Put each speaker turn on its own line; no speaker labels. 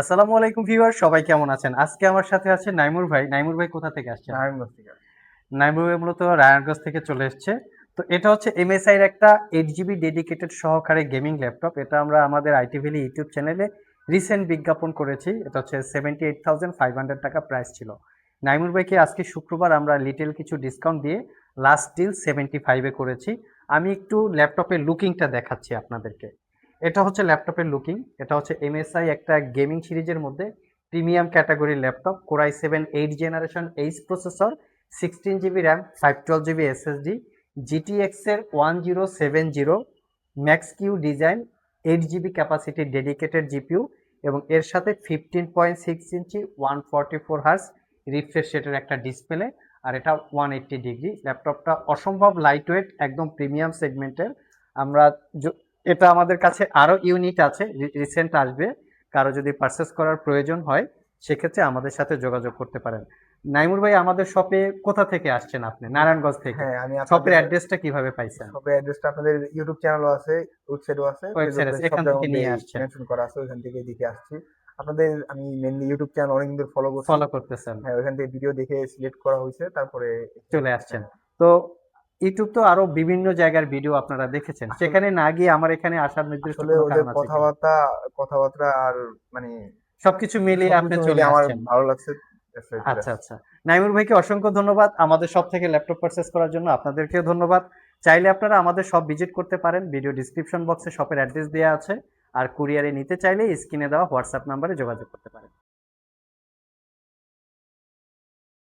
আসসালামু আলাইকুম ভিউয়ার, সবাই কেমন আছেন? আজকে আমার সাথে আছে নাইমুর ভাই। নাইমুর ভাই কোথা থেকে আসছেন?
নারায়ণগঞ্জ থেকে।
নাইমুর ভাই মূলত রায়গঞ্জ থেকে চলে এসেছে। তো এটা হচ্ছে এমএসআই এর একটা 8 জিবি ডেডিকেটেড সহকারে গেমিং ল্যাপটপ। এটা আমরা আমাদের আইটি ভ্যালি ইউটিউব চ্যানেলে রিসেন্ট বিজ্ঞাপন করেছি। এটা হচ্ছে 78,500 টাকা প্রাইস ছিল। নাইমুর ভাইকে আজকে শুক্রবার আমরা লিটল কিছু ডিসকাউন্ট দিয়ে লাস্ট ডিল 75 এ করেছি। আমি একটু ল্যাপটপের লুকিংটা দেখাচ্ছি আপনাদেরকে। এটা হচ্ছে ল্যাপটপের লুকিং। এটা হচ্ছে এমএসআই একটা গেমিং সিরিজের মধ্যে প্রিমিয়াম ক্যাটাগরির laptop, core i7 8 generation H processor, 16 GB RAM, 512 GB SSD, GTX এর 1070 Max Q design, 8 GB capacity dedicated GPU এবং এর সাথে 15.6 ইঞ্চি 144 হার্স রিফ্রেশ রেটের একটা ডিসপ্লে। আর এটা 180 ডিগ্রি। ল্যাপটপটা অসম্ভব লাইট ওয়েট, একদম প্রিমিয়াম সেগমেন্টের। আমরা এটা আমাদের কাছে আরো ইউনিট আছে, রিসেন্ট আসবে। কারো যদি পারচেস করার প্রয়োজন হয় সেক্ষেত্রে আমাদের সাথে যোগাযোগ করতে পারেন। নাইমুর ভাই, আমাদের শপে কোথা থেকে আসছেন আপনি? নারায়ণগঞ্জ থেকে।
হ্যাঁ, আমি
শপের
আপনাদের
অ্যাড্রেসটা কিভাবে পাইছেন?
শপের অ্যাড্রেসটা আপনাদের ইউটিউব চ্যানেলও আছে, ওয়েবসাইটও আছে,
ওয়েবসাইট
ফেসবুক পেজ
আছে,
সব
এখান
জায়গার
থেকে
মধ্যে
নিয়ে আসছেন,
মেনশন করা আছে, ওইখান থেকে দেখে আসছি। আপনাদের আমি মেনলি ইউটিউব চ্যানেল অনেকদিন ধরে ফলো করছি।
ফলো করতেছেন,
হ্যাঁ, ওইখান থেকে ভিডিও দেখে সিলেক্ট করা হয়েছে, তারপরে
চলে আসছেন।
হ্যাঁ।
তো ইউটিউব তো আরো বিভিন্ন জায়গার ভিডিও আপনারা দেখেছেন,
আসলে
সেখানে না গিয়ে আমার এখানে আসার নির্দিষ্ট
আসলে
কোনো
ওদের
কারণ আছে কিনা?
কথাবার্তা আর মানে
সবকিছু মিলিয়ে আপনি
সবকিছু মিলে
চলে
আমার
আসছেন।
ভালো লাগছে, চলে
আচ্ছা,
আসছি।
আচ্ছা। নাইমুর ভাইকে অসংখ্য ধন্যবাদ আমাদের শপ থেকে ল্যাপটপ পারচেজ করার জন্য। আপনাদেরকেও ধন্যবাদ। চাইলে আপনারা আমাদের শপ ভিজিট করতে পারেন। ভিডিও ডেসক্রিপশন বক্সে শপের অ্যাড্রেস দেয়া আছে। আর কুরিয়ারে নিতে চাইলে স্ক্রিনে দেওয়া হোয়াটসঅ্যাপ নাম্বারে যোগাযোগ করতে পারেন।